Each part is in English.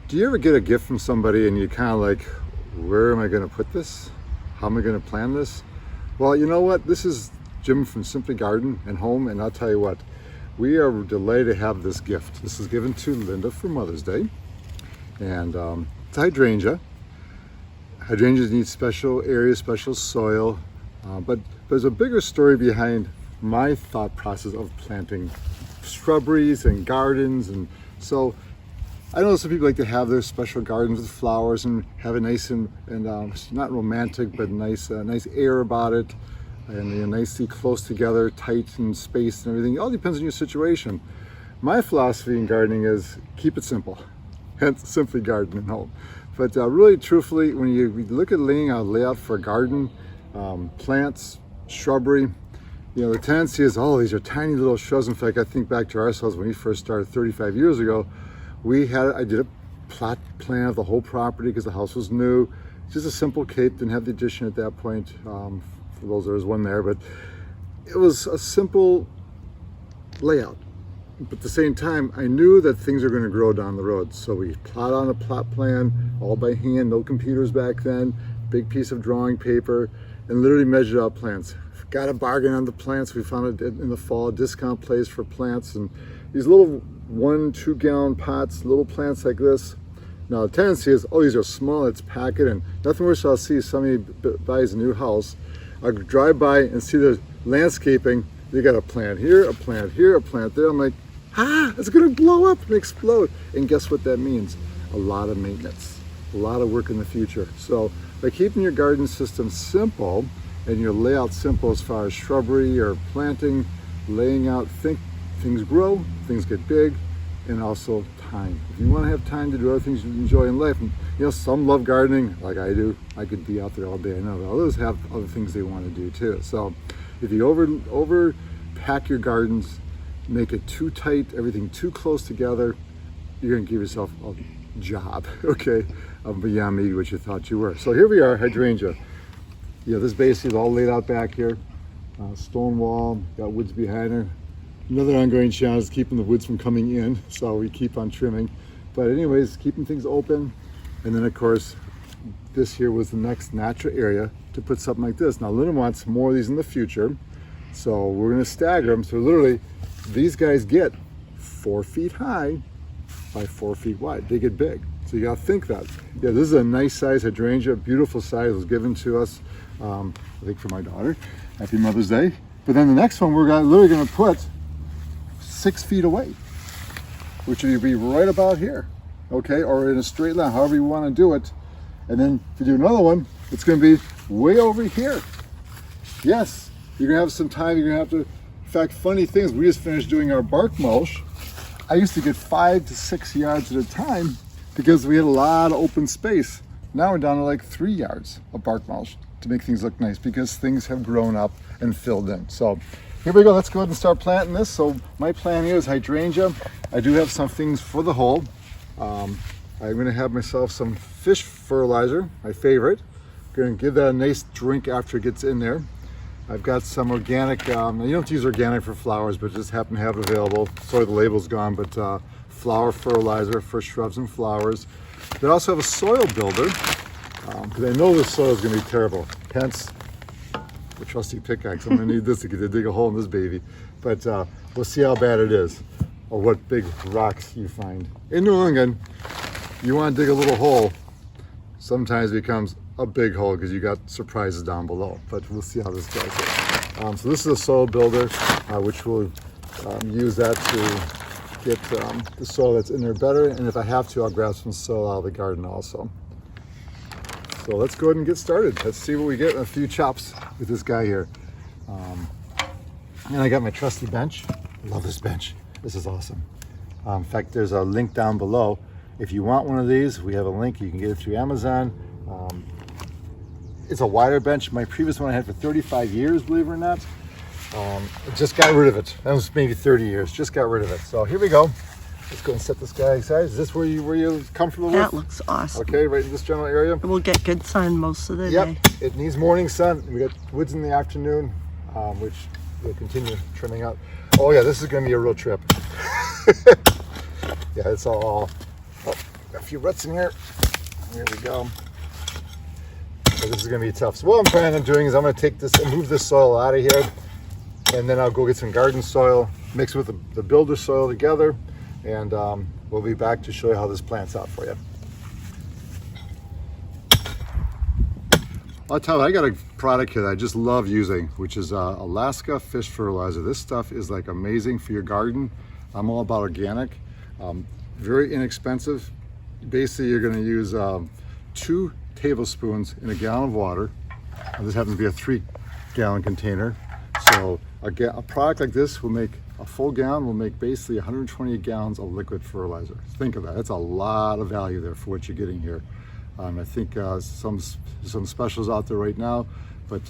Do you ever get a gift from somebody and you kind of like, where am I going to put this? How am I going to plan this? Well, you know what? This is Jim from Simply Garden and Home, and I'll tell you what, we are delighted to have this gift. This is given to Linda for Mother's Day, and it's a hydrangea. Hydrangeas need special areas, special soil, but there's a bigger story behind my thought process of planting shrubberies and gardens. And so I know some people like to have their special gardens with flowers and have a nice and not romantic, but nice air about it, and nicely close together, tight and spaced and everything. It all depends on your situation. My philosophy in gardening is keep it simple, hence Simply Garden and Home. But really, truthfully, when you look at laying out a layout for a garden, plants, shrubbery, the tendency is, oh, these are tiny little shrubs. In fact, I think back to ourselves when we first started 35 years ago. I did a plot plan of the whole property because the house was new. Just a simple cape, didn't have the addition at that point. For those, there was one there, but it was a simple layout. But at the same time, I knew that things are going to grow down the road. So we plot on a plot plan, all by hand, no computers back then, big piece of drawing paper, and literally measured out plants. Got a bargain on the plants. We found it in the fall, discount place for plants, and these little 1-2 gallon pots, little plants like this. Now the tendency is, oh, these are small, let's pack it in. Nothing worse I'll see somebody buys a new house. I drive by and see the landscaping. They got a plant here, a plant here, a plant there. I'm like, it's gonna blow up and explode. And guess what that means? A lot of maintenance, a lot of work in the future. So by keeping your garden system simple and your layout simple as far as shrubbery or planting, laying out, things grow, things get big, and also time. If you want to have time to do other things you enjoy in life, and some love gardening like I do. I could be out there all day. I know others have other things they want to do too. So if you over pack your gardens, make it too tight, everything too close together, you're going to give yourself a job, okay, beyond maybe what you thought you were. So here we are, hydrangea. This base is all laid out back here. Stone wall, got woods behind her. Another ongoing challenge is keeping the woods from coming in, so we keep on trimming. But anyways, keeping things open. And then of course, this here was the next natural area to put something like this. Now Linda wants more of these in the future, so we're gonna stagger them. So literally, these guys get 4 feet high by 4 feet wide. They get big. So you gotta think that. Yeah, this is a nice size hydrangea, beautiful size. It was given to us, I think for my daughter. Happy Mother's Day. But then the next one we're literally gonna put 6 feet away, which would be right about here, okay, or in a straight line, however you want to do it. And then if you do another one, it's going to be way over here. Yes, you're going to have some time. You're going to have to, in fact, funny things. We just finished doing our bark mulch. I used to get 5 to 6 yards at a time because we had a lot of open space. Now we're down to like 3 yards of bark mulch to make things look nice because things have grown up and filled in. So here we go, let's go ahead and start planting this. So my plan here is hydrangea. I do have some things for the hole. I'm gonna have myself some fish fertilizer, my favorite. Gonna give that a nice drink after it gets in there. I've got some organic, you don't have to use organic for flowers, but just happen to have it available. Sorry, the label's gone, but flower fertilizer for shrubs and flowers. They also have a soil builder, because I know this soil is gonna be terrible. Hence, the trusty pickaxe. I'm gonna need this to dig a hole in this baby. But we'll see how bad it is, or what big rocks you find. In New England, you wanna dig a little hole, sometimes it becomes a big hole because you got surprises down below. But we'll see how this goes. So this is a soil builder, which we'll use that to get the soil that's in there better. And if I have to, I'll grab some soil out of the garden also. So let's go ahead and get started. Let's see what we get in a few chops with this guy here. And I got my trusty bench. Love this bench. This is awesome. In fact, there's a link down below. If you want one of these, we have a link. You can get it through Amazon. It's a wider bench. My previous one I had for 35 years, believe it or not. Just got rid of it. That was maybe 30 years. Just got rid of it. So here we go. Let's go and set this guy aside. Is this where you're comfortable with? That looks awesome. Okay, right in this general area. And we'll get good sun most of the day. It needs morning sun. We got woods in the afternoon, which we'll continue trimming out. Oh yeah, this is going to be a real trip. Yeah, it's all. Oh, a few roots in here. Here we go. So this is gonna be tough. So what I'm planning on doing is I'm gonna take this and move this soil out of here, and then I'll go get some garden soil, mix it with the builder soil together, and we'll be back to show you how this plants out for you. I'll tell you, I got a product here that I just love using, which is Alaska fish fertilizer. This stuff is like amazing for your garden. I'm all about organic, very inexpensive. Basically, you're going to use 2 tablespoons in a gallon of water. And this happens to be a 3-gallon container. So a product like this will make a full gallon, will make basically 120 gallons of liquid fertilizer. Think of that. That's a lot of value there for what you're getting here. I think some specials out there right now, but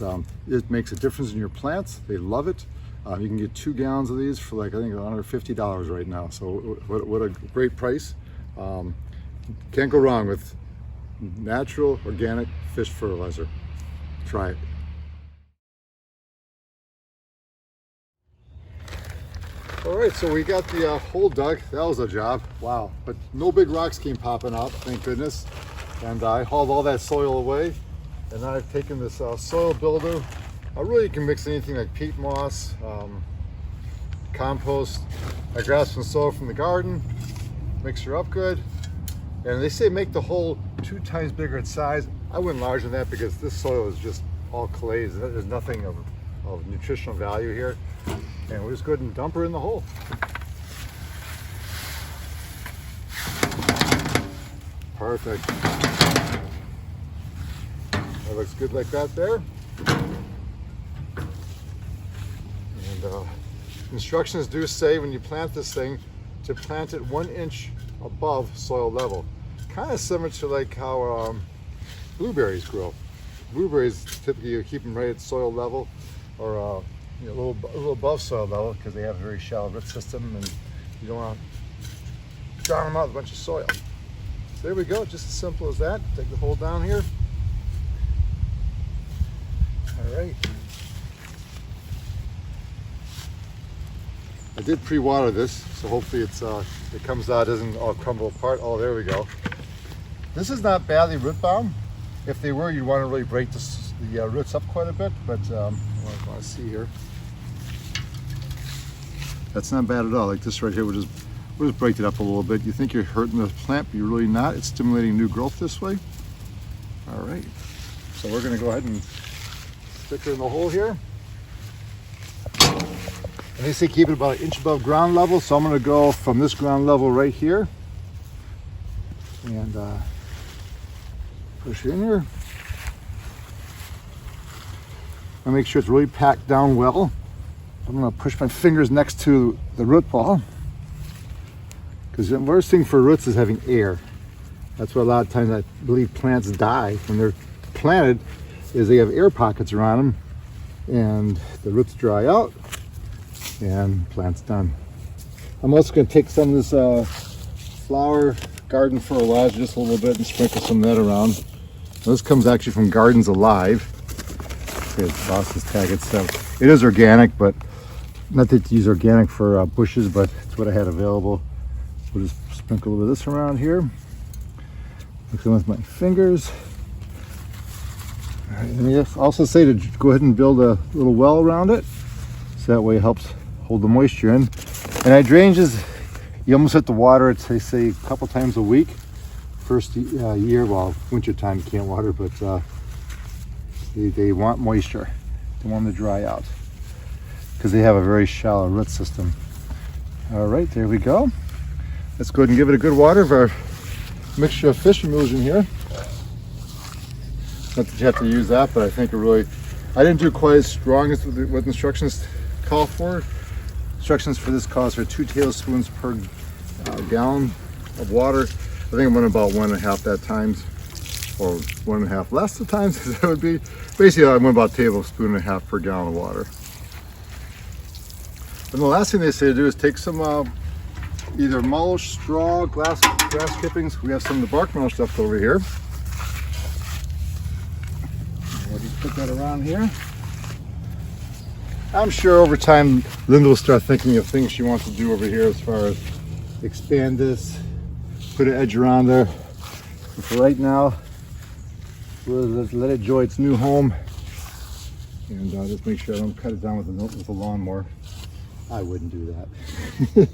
it makes a difference in your plants. They love it. You can get 2 gallons of these for like, I think, under $50 right now. So what a great price. Can't go wrong with natural organic fish fertilizer. Try it. All right, so we got the hole dug. That was a job. Wow, but no big rocks came popping up, thank goodness. And I hauled all that soil away, and now I've taken this soil builder. I really can mix anything like peat moss, compost. I grabbed some soil from the garden, mix her up good, and they say make the hole 2 times bigger in size. I went larger than that because this soil is just all clays. There's nothing of nutritional value here, and we'll just go ahead and dump her in the hole. Perfect. That looks good like that there. And instructions do say when you plant this thing to plant it 1 inch above soil level. Kind of similar to like how blueberries grow. Blueberries typically you keep them right at soil level, or a little above soil level, because they have a very shallow root system, and you don't want to drown them out with a bunch of soil. So there we go, just as simple as that. Take the hole down here. All right. I did pre-water this, so hopefully it comes out, doesn't all crumble apart. Oh, there we go. This is not badly root bound. If they were, you'd want to really break the roots up quite a bit, but I want to see here. That's not bad at all. Like this right here, we'll just break it up a little bit. You think you're hurting the plant, but you're really not. It's stimulating new growth this way. All right. So we're going to go ahead and stick her in the hole here. And they say keep it about 1 inch above ground level, so I'm going to go from this ground level right here and push it in here. I make sure it's really packed down well. I'm going to push my fingers next to the root ball, because the worst thing for roots is having air. That's why a lot of times I believe plants die when they're planted, is they have air pockets around them, and the roots dry out and plant's done. I'm also going to take some of this flower garden fertilizer, just a little bit, and sprinkle some of that around. Now, this comes actually from Gardens Alive. It's lost this tag itself. It is organic, but not that you use organic for bushes, but it's what I had available. We'll just sprinkle a little bit of this around here. Mix it with my fingers. All right, let me also say to go ahead and build a little well around it, so that way it helps hold the moisture in. And hydrangeas, you almost have to water it, they say, a couple times a week. First year, well, winter time you can't water, but they want moisture. They want them to dry out because they have a very shallow root system. All right, there we go. Let's go ahead and give it a good water of our mixture of fish emulsion here. Not that you have to use that, but I think it really, I didn't do quite as strong as what instructions call for. Instructions for this calls for 2 tablespoons per gallon of water. I think I went about 1.5 that times, or 1.5 less the times as that would be. Basically, I went about 1.5 tablespoons per gallon of water. And the last thing they say to do is take some either mulch, straw, grass clippings. We have some of the bark mulch left over here. We'll just put that around here. I'm sure over time Linda will start thinking of things she wants to do over here as far as expand this, put an edge around there. But for right now, we'll let it enjoy its new home. And just make sure I don't cut it down with a lawnmower. I wouldn't do that.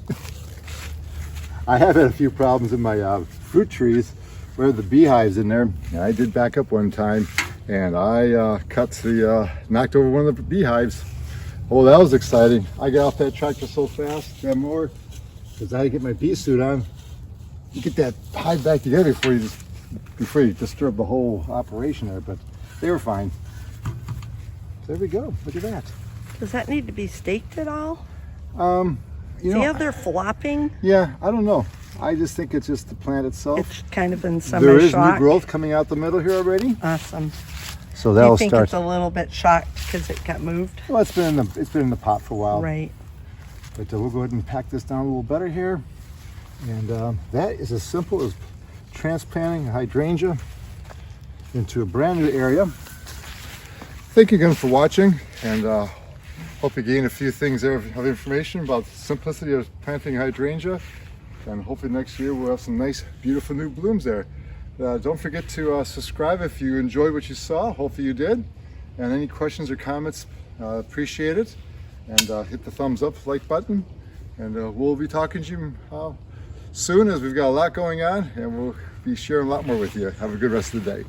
I have had a few problems in my fruit trees where the beehives in there. And I did back up one time and I knocked over one of the beehives. Oh, that was exciting. I got off that tractor so fast, that mower, because I had to get my bee suit on. You get that hive back together before you disturb the whole operation there, but they were fine. There we go, look at that. Does that need to be staked at all? You See know, how they're flopping? yeah, I don't know. I just think it's just the plant itself. It's kind of in There is new semi-shock. growth coming out the middle here already. Awesome. So Do that'll you think start. it's a little bit shocked because it got moved? Well, it's been in the pot for a while. Right. But we'll go ahead and pack this down a little better here. And that is as simple as transplanting a hydrangea into a brand new area. Thank you again for watching, and hope you gain a few things there of information about the simplicity of planting hydrangea. And hopefully next year we'll have some nice, beautiful new blooms there. Don't forget to subscribe if you enjoyed what you saw. Hopefully you did. And any questions or comments, appreciate it. And hit the thumbs up, like button. And we'll be talking to you soon, as we've got a lot going on, and we'll be sharing a lot more with you. Have a good rest of the day.